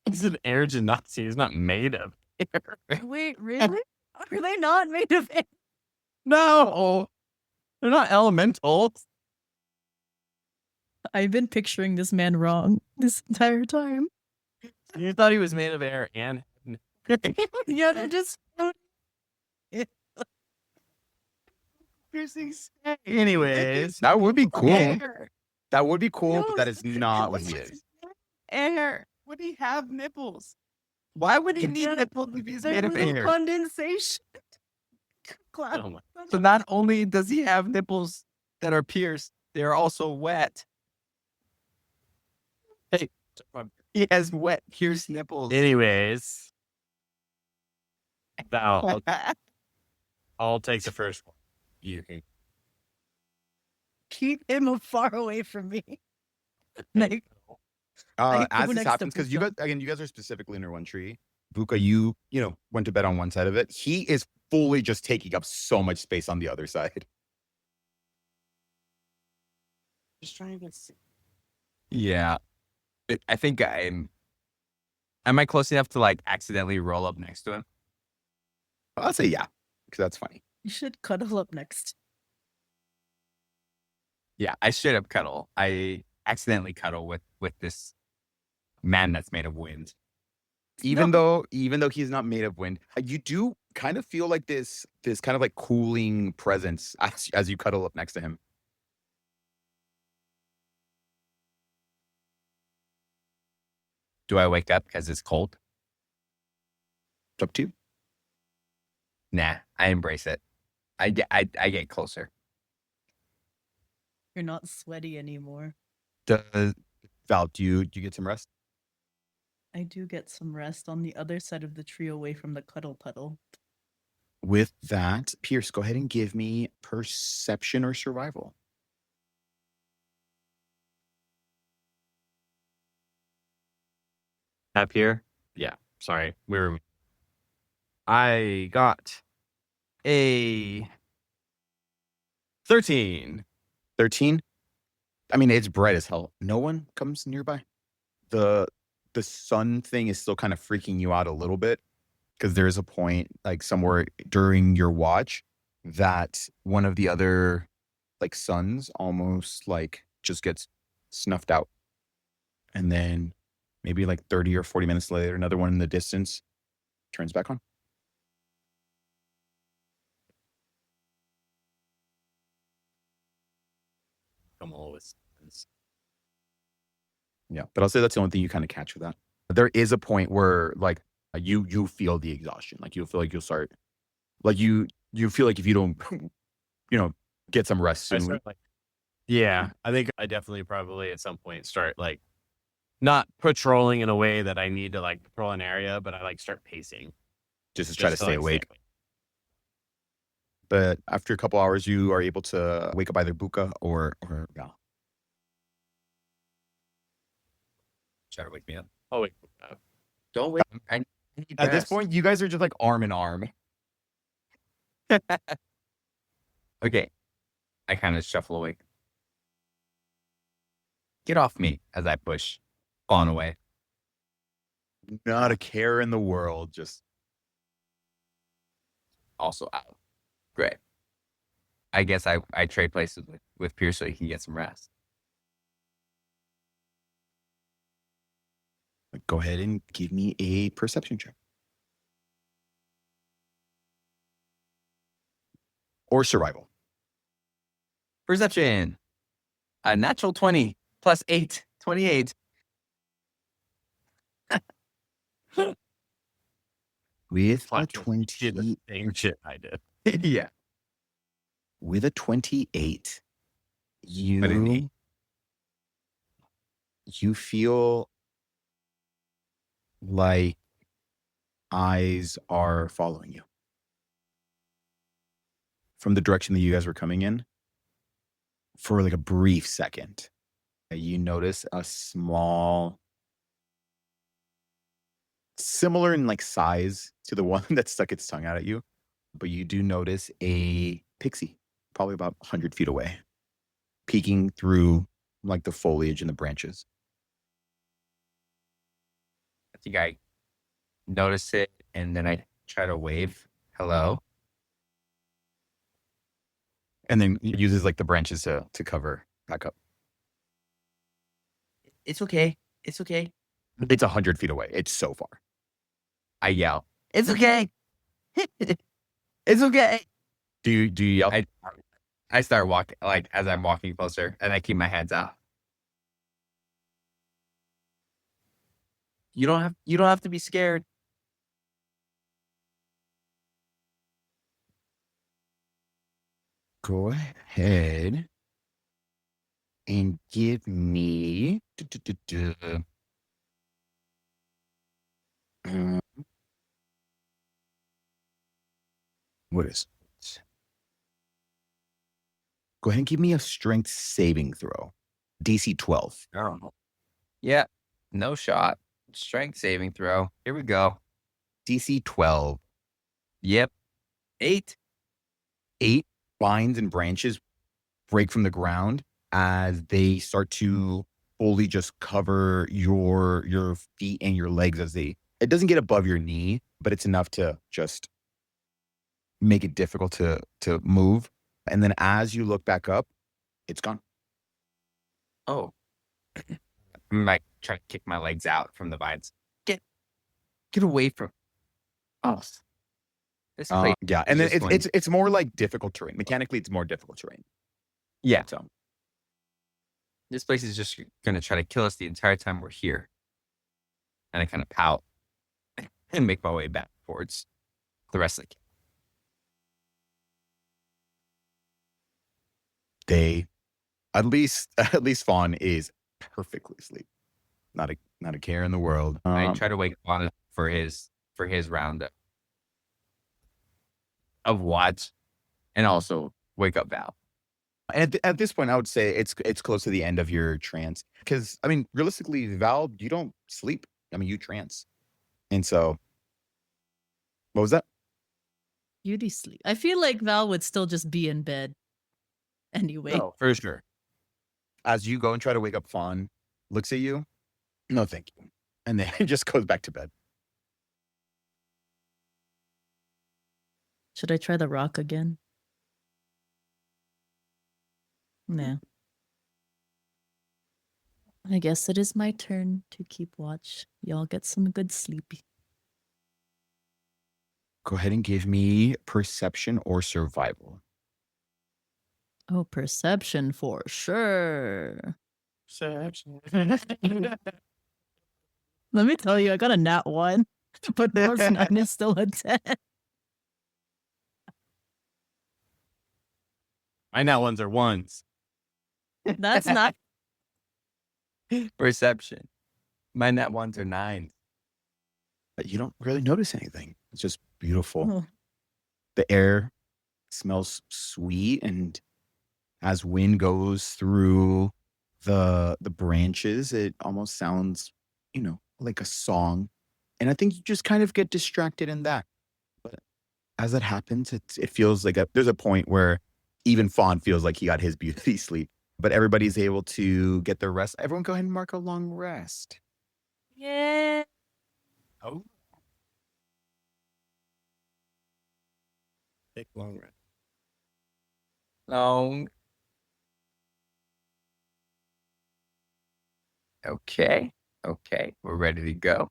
He's an air genasi. He's not made of air. wait, really? Are they not made of air? No, they're not elementals. I've been picturing this man wrong this entire time. You thought he was made of air and Yeah, they're just piercings. Anyways, That would be cool. air. That would be cool, but No, that is not what he is. Air. Would he have nipples? Why would he need nipples if he's made there's of little air? condensation. Cloud. Oh my. So not only does he have nipples that are pierced, they're also wet. Hey, he has wet pierced nipples. Anyways, I'll take the first one. You can. Keep him far away from me. Like, I As go this next to happens, because you Buka. guys, again, you guys are specifically under one tree. Buka, you went to bed on one side of it. He is fully just taking up so much space on the other side. Just trying to see. Yeah. I think am I close enough to like accidentally roll up next to him? I'll say yeah, because that's funny. You should cuddle up next. Yeah, I straight up cuddle. I accidentally cuddle with this man that's made of wind. Even though he's not made of wind, you do kind of feel like this kind of like cooling presence as you cuddle up next to him. Do I wake up because it's cold? It's up to you. Nah, I embrace it. I get closer. You're not sweaty anymore. Val, do you get some rest? I do get some rest on the other side of the tree away from the cuddle puddle. With that, Pierce, go ahead and give me perception or survival. Up here? Yeah. Sorry. I got a 13. 13. I mean, it's bright as hell. No one comes nearby. The sun thing is still kind of freaking you out a little bit, because there is a point like somewhere during your watch that one of the other like suns almost like just gets snuffed out. And then maybe like 30 or 40 minutes later, another one in the distance turns back on. Come on with. Yeah, but I'll say that's the only thing you kind of catch with that. There is a point where like you feel the exhaustion, like you feel like you'll start, like you feel like if you don't, get some rest I soon. start, yeah, I think I definitely probably at some point start like not patrolling in a way that I need to like patrol an area, but I like start pacing just to try to stay like, awake. But after a couple hours, you are able to wake up either Buka or Val. Try to wake me up. Oh wait, Don't wake. I need At this rest. point, you guys are just like arm in arm. Okay. I kind of shuffle awake. Get off me as I push Fohn away. Not a care in the world. Just Also out. Great. I guess I trade places with Pierce so he can get some rest. go ahead and give me a perception check. Or survival. Perception. A natural 20 plus 8, 28. With a Flat 20. did the same shit I did. Yeah. With a 28, But an 8. you feel like eyes are following you from the direction that you guys were coming in. For like a brief second, you notice a small, similar in like size to the one that stuck its tongue out at you, but you do notice a pixie probably about 100 feet away, peeking through like the foliage and the branches. I think I notice it and then I try to wave Hello? And then uses like the branches to cover back up. It's okay. It's okay. It's 100 feet away. It's so far. I yell. It's okay. It's okay. Do you yell? I start walking, like, as I'm walking closer, and I keep my hands out. You don't have to be scared. Go ahead and give me what is it? Go ahead and give me a strength saving throw. DC 12. Oh. Yeah. No shot. Strength saving throw. Here we go. DC 12. Yep. 8. 8 vines and branches break from the ground as they start to fully just cover your feet and your legs it doesn't get above your knee, but it's enough to just make it difficult to move. And then as you look back up, it's gone. Oh. I'm like trying to kick my legs out from the vines. Get away from us. This place. Yeah, and then just going- it's more like difficult terrain. Mechanically, it's more difficult terrain. Yeah. So This place is just gonna try to kill us the entire time we're here. And I kind of pout and make my way back towards the rest of the camp. at least Fohn is perfectly asleep. Not a care in the world. I try to wake on for his round of watch, and also wake up Val. And at this point, I would say it's close to the end of your trance. Because, I mean, realistically, Val, you don't sleep. I mean, you trance. And so, what was that? Beauty sleep. I feel like Val would still just be in bed anyway. Oh, for sure. As you go and try to wake up Fohn, looks at you. No, thank you. And then just goes back to bed. Should I try the rock again? Nah. I guess it is my turn to keep watch. Y'all get some good sleep. Go ahead and give me perception or survival. Oh, perception for sure. Perception. Let me tell you, I got a nat 1, but plus 9 is still a 10. My nat ones are ones. That's not. Perception. My nat ones are 9. But you don't really notice anything. It's just beautiful. Oh, The air smells sweet, and as wind goes through the branches, it almost sounds, like a song. And I think you just kind of get distracted in that. But as that happens, it feels like there's a point where even Fohn feels like he got his beauty sleep. But everybody's able to get their rest. Everyone go ahead and mark a long rest. yeah. Oh. Take long rest. Long. Okay. We're ready to go.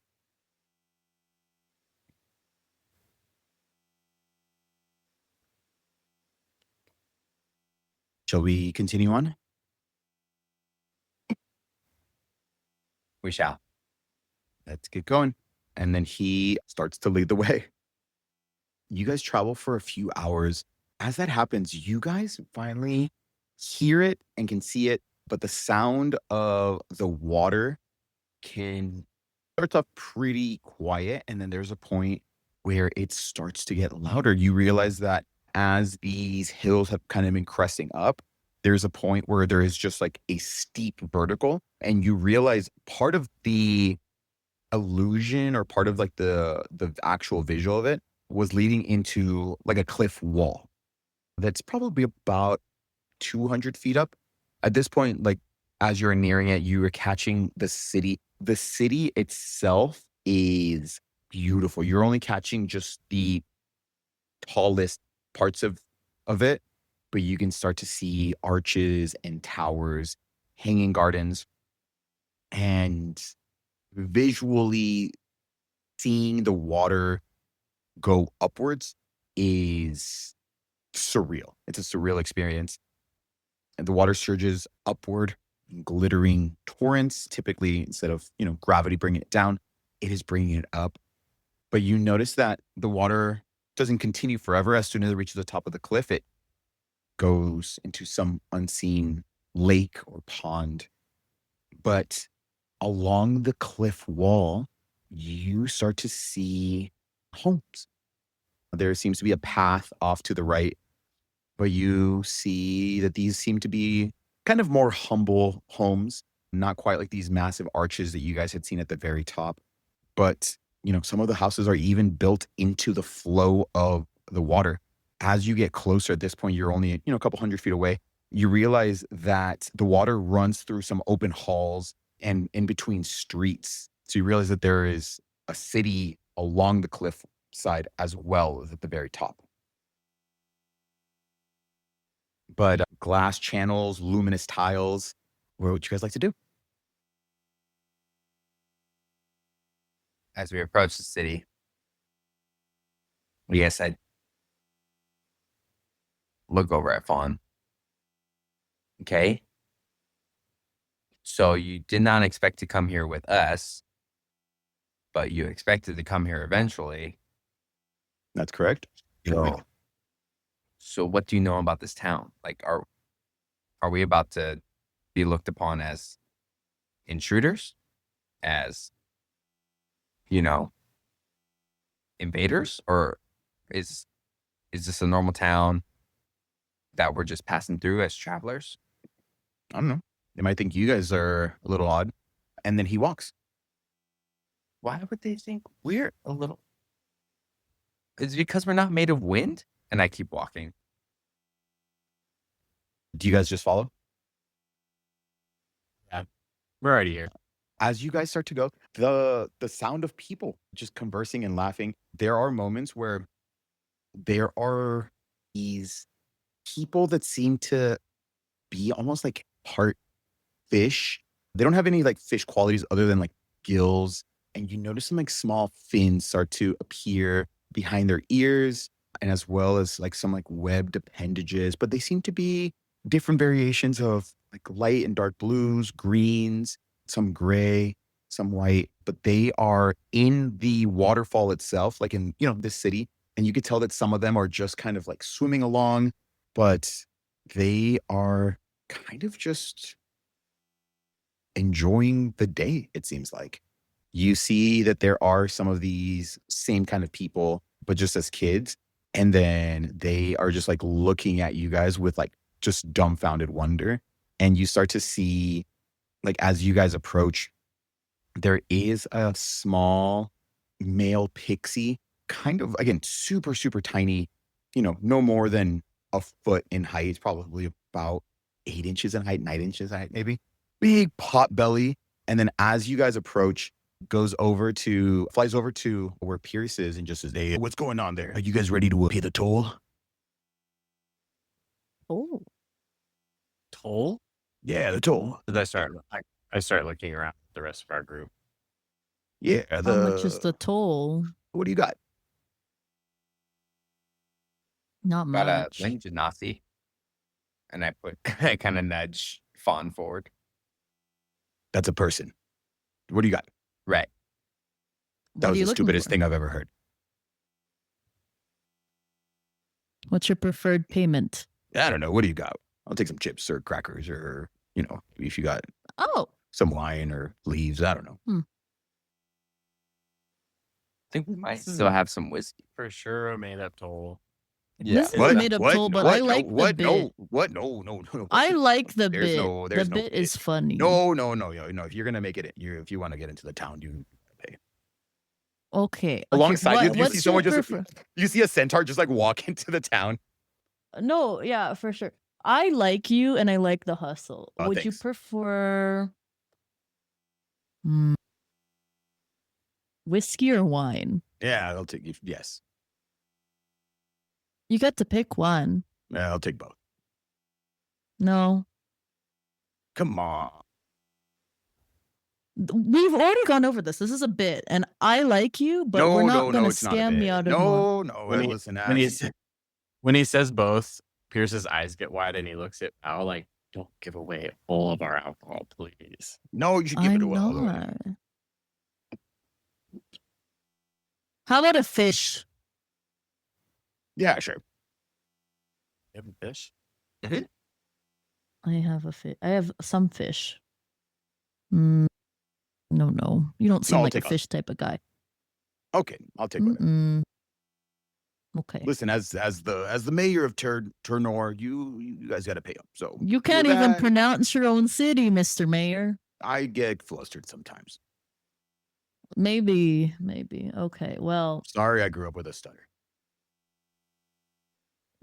Shall we continue on? We shall. Let's get going. And then he starts to lead the way. You guys travel for a few hours. As that happens, you guys finally hear it and can see it, but the sound of the water starts off pretty quiet, and then there's a point where it starts to get louder. You realize that as these hills have kind of been cresting up, there's a point where there is just like a steep vertical, and you realize part of the illusion or part of like the actual visual of it was leading into like a cliff wall that's probably about 200 feet up. At this point, like as you're nearing it, you are catching the city. The city itself is beautiful. You're only catching just the tallest parts of it, but you can start to see arches and towers, hanging gardens, and visually seeing the water go upwards is surreal. It's a surreal experience. And the water surges upward in glittering torrents. Typically, instead of, gravity bringing it down, it is bringing it up. But you notice that the water doesn't continue forever. As soon as it reaches the top of the cliff, it goes into some unseen lake or pond. But along the cliff wall, you start to see homes. There seems to be a path off to the right, but you see that these seem to be kind of more humble homes, not quite like these massive arches that you guys had seen at the very top. But, some of the houses are even built into the flow of the water. As you get closer at this point, you're only, a couple 100 feet away. You realize that the water runs through some open halls and in between streets. So you realize that there is a city along the cliff side as well as at the very top. But glass channels, luminous tiles, what would you guys like to do? As we approach the city, yes, I'd look over at Fohn. Okay. So you did not expect to come here with us, but you expected to come here eventually. That's correct. So what do you know about this town? Like, are we about to be looked upon as intruders? As, invaders? Or is this a normal town that we're just passing through as travelers? I don't know. They might think you guys are a little odd. And then he walks. Why would they think we're a little? Is it because we're not made of wind? And I keep walking. Do you guys just follow? Yeah, we're already here. As you guys start to go, the sound of people just conversing and laughing. There are moments where there are these people that seem to be almost like part fish. They don't have any like fish qualities other than like gills. And you notice some like small fins start to appear behind their ears, and as well as like some like webbed appendages, but they seem to be different variations of like light and dark blues, greens, some gray, some white, but they are in the waterfall itself, like in, this city. And you could tell that some of them are just kind of like swimming along, but they are kind of just enjoying the day, it seems like. You see that there are some of these same kind of people, but just as kids. And then they are just like looking at you guys with like just dumbfounded wonder. And you start to see, like, as you guys approach, there is a small male pixie, kind of, again, super, super tiny, no more than a foot in height, probably about 8 inches in height, 9 inches in height, maybe. Big pot belly. And then as you guys approach, flies over to where Pierce is and just says, "Hey, what's going on there? Are you guys ready to pay the toll?" Oh, Toll? Yeah, the toll. Did I start looking around at the rest of our group. Yeah, how much is the toll? what do you got? Not Got a much. link Genasi. And I kind of nudge Fawn forward. That's a person. What do you got? Right. That What are was you the looking stupidest for? thing I've ever heard. What's your preferred payment? I don't know. What do you got? I'll take some chips or crackers or, if you got Oh, some wine or leaves. I don't know. I think we might still have some whiskey. For sure, a made up toll. this is a made up toll, but I like the bit. No, what? No. I like the There's bit. no- there's The no bit bit. is funny. No. If you're gonna make it, if you want to get into the town, you pay. Okay. Alongside you, you what's see someone your just you see a centaur just like walk into the town. No, yeah, for sure. I like you and I like the hustle. Oh, Would you thanks. prefer whiskey or wine? Yeah, I'll take you. Yes. You get to pick one. Yeah, I'll take both. No. Come on. We've already gone over this. This is a bit, and I like you, but we're not going to it's not a scam me bit. out of more. No. Listen, When he says both, Pierce's eyes get wide and he looks at Al like, don't give away all of our alcohol, please. no, you should give it I'm away. not. How about a fish? Yeah, sure. You have a fish? I have a fish. I have some fish. No. You don't seem I'll like a take fish type of guy. Okay, I'll take one. Mm-mm. Okay. Listen, as the mayor of Turnor, you guys got to pay up. So You can't for even that, pronounce your own city, Mr. Mayor. I get flustered sometimes. Maybe. Okay, well, Sorry, I grew up with a stutter.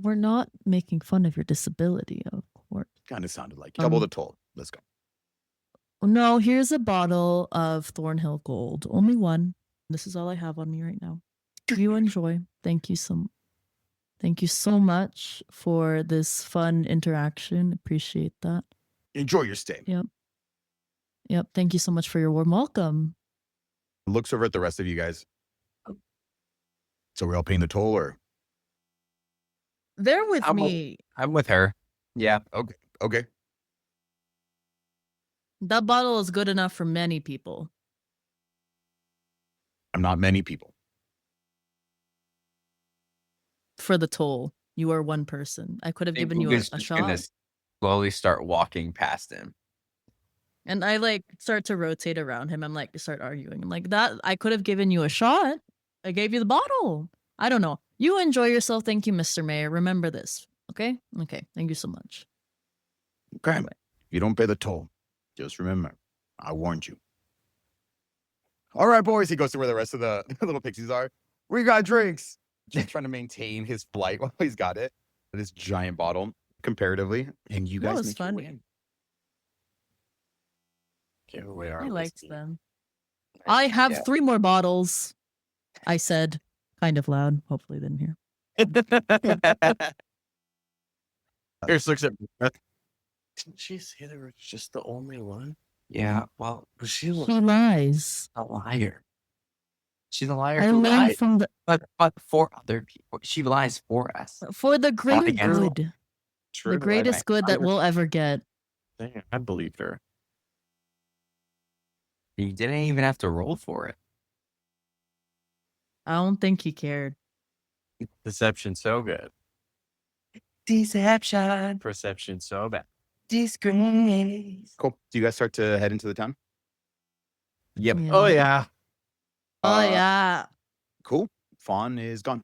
we're not making fun of your disability, of course. Kind of sounded like double the toll. Let's go. No, here's a bottle of Thornhill Gold. Only one. This is all I have on me right now. You enjoy. Thank you so much for this fun interaction. Appreciate that. Enjoy your stay. Yep. Thank you so much for your warm welcome. Looks over at the rest of you guys. So we're all paying the toll, or They're with I'm me. I'm with her. Yeah. okay. That bottle is good enough for many people. I'm not many people. For the toll, you are one person. I could have given you a shot. Slowly start walking past him. And I like start to rotate around him. I'm like, start arguing. I'm like, that I could have given you a shot. I gave you the bottle. I don't know. You enjoy yourself. Thank you, Mr. Mayor. Remember this. Okay? Okay. Thank you so much. Okay. If you don't pay the toll, just remember, I warned you. All right, boys. He goes to where the rest of the little pixies are. We got drinks. Just trying to maintain his flight while he's got it. This giant bottle, comparatively. And you That guys was make your fun. way in. Give away our I liked whiskey. them. I have Yeah. 3 more bottles. I said, kind of loud. Hopefully, they didn't hear. Pierce looks at me. Didn't she say there was just the only one? Yeah. Well, Was she She lies. a liar. She's a liar I who learned lied. from But for other people, she lies for us. for the greater against them. good. True. The greatest good that we'll ever get. Dang, I believed her. You didn't even have to roll for it. I don't think he cared. Deception so good. Deception, Perception so bad. disgrace. Cool. Do you guys start to head into the town? Yep. Yeah. Oh yeah. Oh, yeah. Cool. Fohn is gone.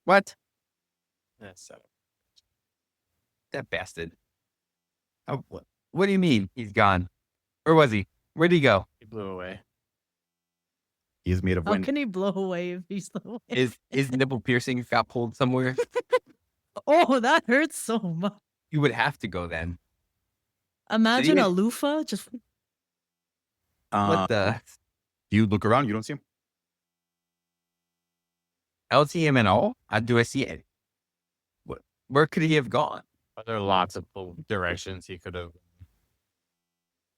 What? That's so. That bastard. Oh, what do you mean he's gone? Where was he? Where'd he go? He blew away. He is made of How wind. can he blow away if he's the way? His nipple piercing got pulled somewhere? Oh, that hurts so much. You would have to go then. Imagine he- a loofah just. What the? You look around, you don't see him. I don't see him at all. Do I see it? Where could he have gone? Are there lots of directions he could have?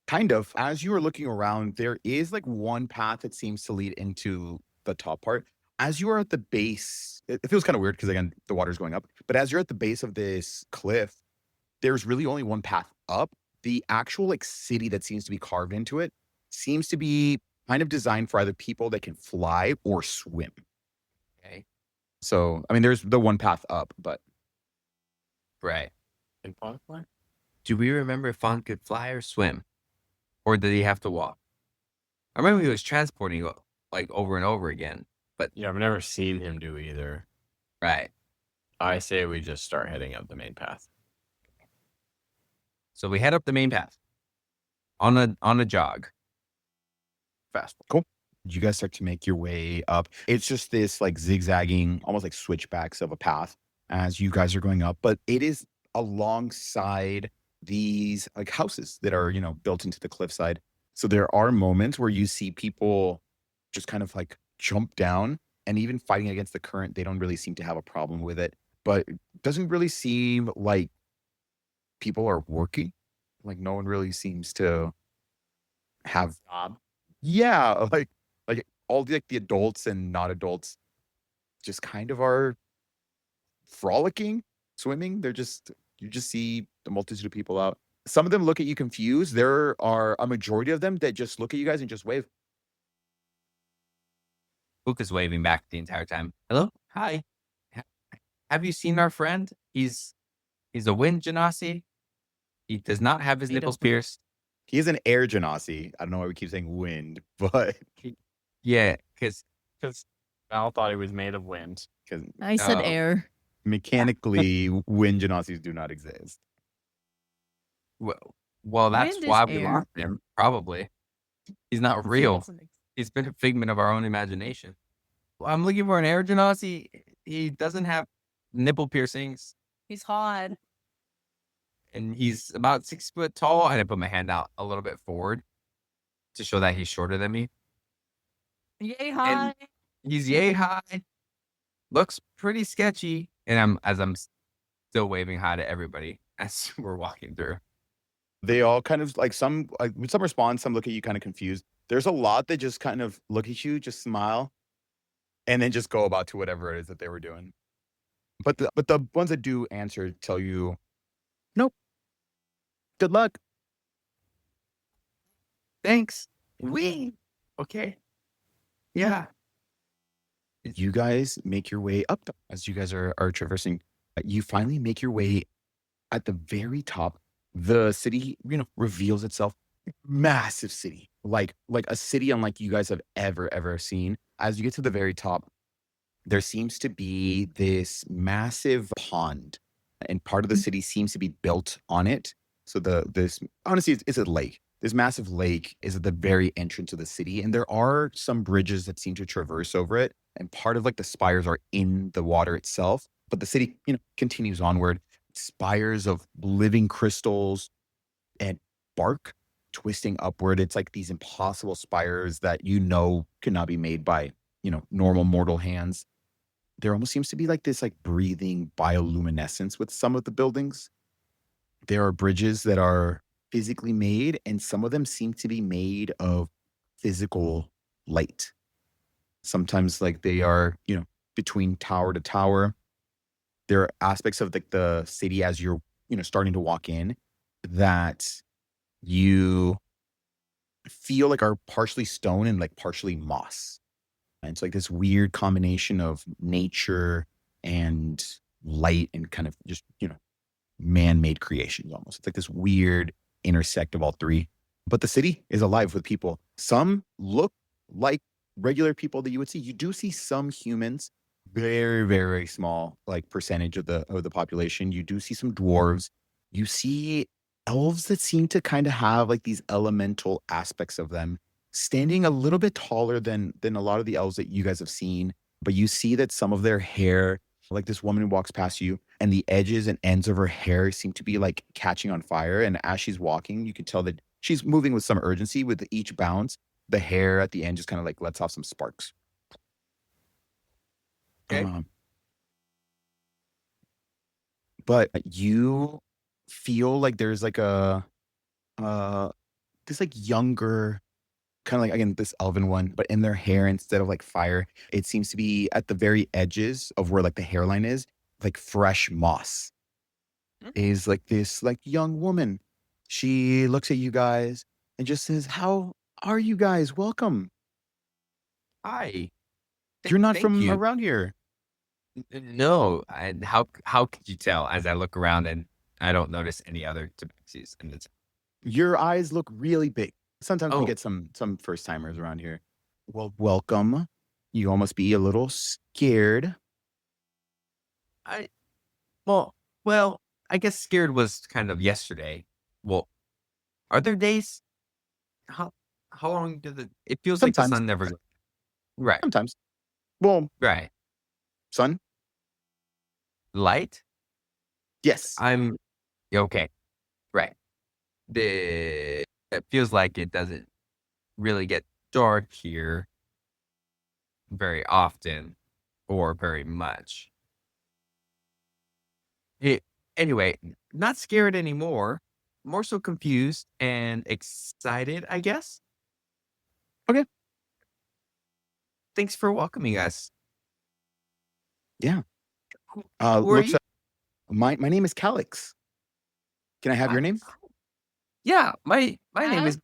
Kind of. As you are looking around, there is like one path that seems to lead into the top part. As you are at the base, it feels kind of weird because, again, the water's going up. But as you're at the base of this cliff, there's really only one path up. The actual like city that seems to be carved into it seems to be kind of designed for either people that can fly or swim. Okay. So, I mean, there's the one path up, but Right. In Folklore? Do we remember if Fawn could fly or swim? Or did he have to walk? I remember he was transporting like over and over again. Yeah, I've never seen him do either. Right. I say we just start heading up the main path. So we head up the main path on a jog. Fast. you guys start to make your way up. It's just this like zigzagging, almost like switchbacks of a path as you guys are going up, but it is alongside these like houses that are, built into the cliffside. So there are moments where you see people just kind of like jump down and even fighting against the current, they don't really seem to have a problem with it. But it doesn't really seem like people are working. Like no one really seems to have Job. yeah, like all the adults and not adults just kind of are frolicking, swimming. You just see the multitude of people out. Some of them look at you confused. There are a majority of them that just look at you guys and just wave. Book is waving back the entire time. Hello? Hi. Ha- Have you seen our friend? He's a wind genasi. He does not have his Made of nipples wind. pierced. He is an air genasi. I don't know why we keep saying wind, but Yeah, because Because Val thought he was made of wind. because I said Oh. air. mechanically wind genasis do not exist. well, that's Wind is why we air. lost him. Probably he's not It real. doesn't exist. He's been a figment of our own imagination. Well, I'm looking for an air genasi. He doesn't have nipple piercings, He's hot. and he's about 6 foot tall. And I put my hand out a little bit forward to show that he's shorter than me. Yay high. He's yay high. Looks pretty sketchy. And I'm still waving hi to everybody as we're walking through. They all kind of like some respond, some look at you kind of confused. There's a lot that just kind of look at you, just smile, and then just go about to whatever it is that they were doing. But the ones that do answer tell you, nope. Good luck. Thanks. We okay. Yeah. You guys make your way up as you guys are traversing. You finally make your way at the very top. The city, reveals itself. Massive city, like a city unlike you guys have ever seen. As you get to the very top, there seems to be this massive pond, and part of the city seems to be built on it. So this honestly, it's a lake. This massive lake is at the very entrance of the city, and there are some bridges that seem to traverse over it. And part of like the spires are in the water itself, but the city, continues onward. Spires of living crystals and bark twisting upward. It's like these impossible spires that could not be made by normal mortal hands. There almost seems to be like this like breathing bioluminescence with some of the buildings. There are bridges that are physically made, and some of them seem to be made of physical light. Sometimes like they are, between tower to tower. There are aspects of the city as you're, starting to walk in that you feel like are partially stone and like partially moss. And it's like this weird combination of nature and light and kind of just, man-made creations almost. It's like this weird intersect of all three. But the city is alive with people. Some look like regular people that you would see. You do see some humans, very, very small, like percentage of the population. You do see some dwarves. You see elves that seem to kind of have like these elemental aspects of them, standing a little bit taller than a lot of the elves that you guys have seen. But you see that some of their hair, like this woman who walks past you, and the edges and ends of her hair seem to be like catching on fire. And as she's walking, you can tell that she's moving with some urgency. With each bounce, the hair at the end just kind of like lets off some sparks. Okay. But you feel like there's like this like younger, kind of like, again, this elven one, but in their hair, instead of like fire, it seems to be at the very edges of where like the hairline is, like fresh moss. Is like this like young woman. She looks at you guys and just says, "How are you guys? Welcome. Hi. You're not Thank from you. around here." No. How could you tell? As I look around and I don't notice any other tabaxis, and it's Your eyes look really big. Sometimes we Oh. get some first timers around here. Well, welcome. You almost be a little scared. well, I guess scared was kind of yesterday. Well, are there days? How long does it feels like the Sometimes. sun never right, Sometimes. Well, right. sun? Light? Yes. I'm okay. Right. It feels like it doesn't really get dark here very often. or very much. Anyway, not scared anymore. More so confused and excited, I guess. Okay. Thanks for welcoming us. Yeah. Who are Looks you? my name is Calix. Can I have your name? Yeah, my name is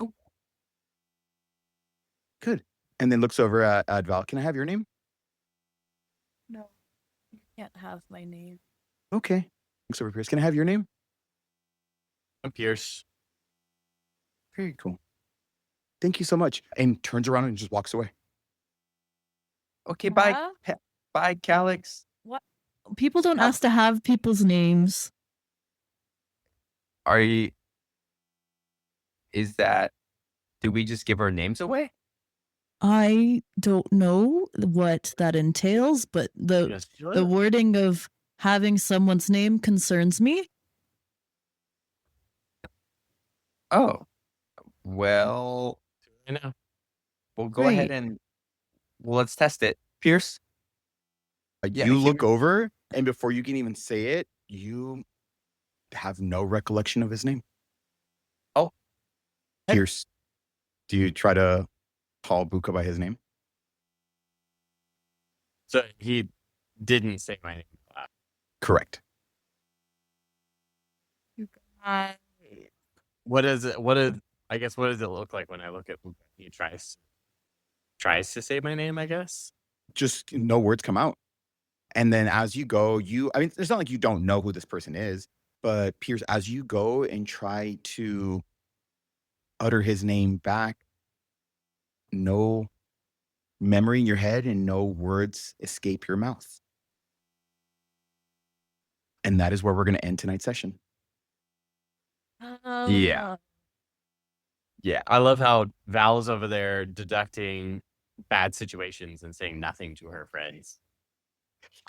Good. And then looks over at Val. Can I have your name? No, you can't have my name. Okay. Looks over Pierce. Can I have your name? I'm Pierce. Very cool. Thank you so much. And turns around and just walks away. Okay, bye. Yeah? Bye, Calix. What? People don't Cal- ask to have people's names. Are you? Is that? Do we just give our names away? I don't know what that entails, but the wording of having someone's name concerns me. Oh, well, I know. we'll go ahead Great. and let's test it. Pierce, Yeah, You here- look over, and before you can even say it, you have no recollection of his name. Oh. Pierce, do you try to call Buka by his name? So he didn't say my name. Correct. What is it? I guess what does it look like when I look at Luca? He tries to say my name, I guess. Just no words come out. And then as you go, I mean, it's not like you don't know who this person is, but Pierce, as you go and try to utter his name back, no memory in your head and no words escape your mouth. And that is where we're going to end tonight's session. Yeah. Yeah, I love how Val's over there deducting bad situations and saying nothing to her friends.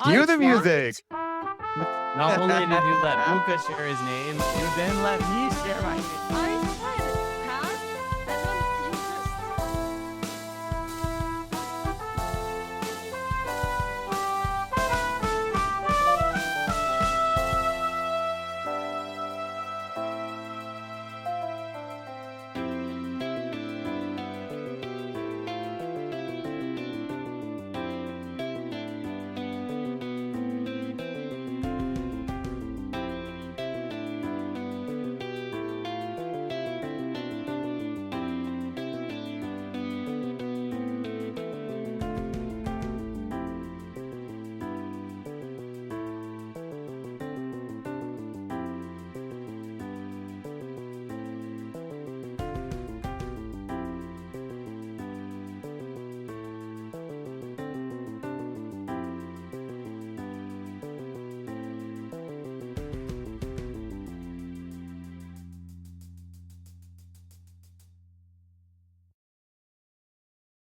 Cue the music. Not only did you let Luca share his name, you then let me share my name.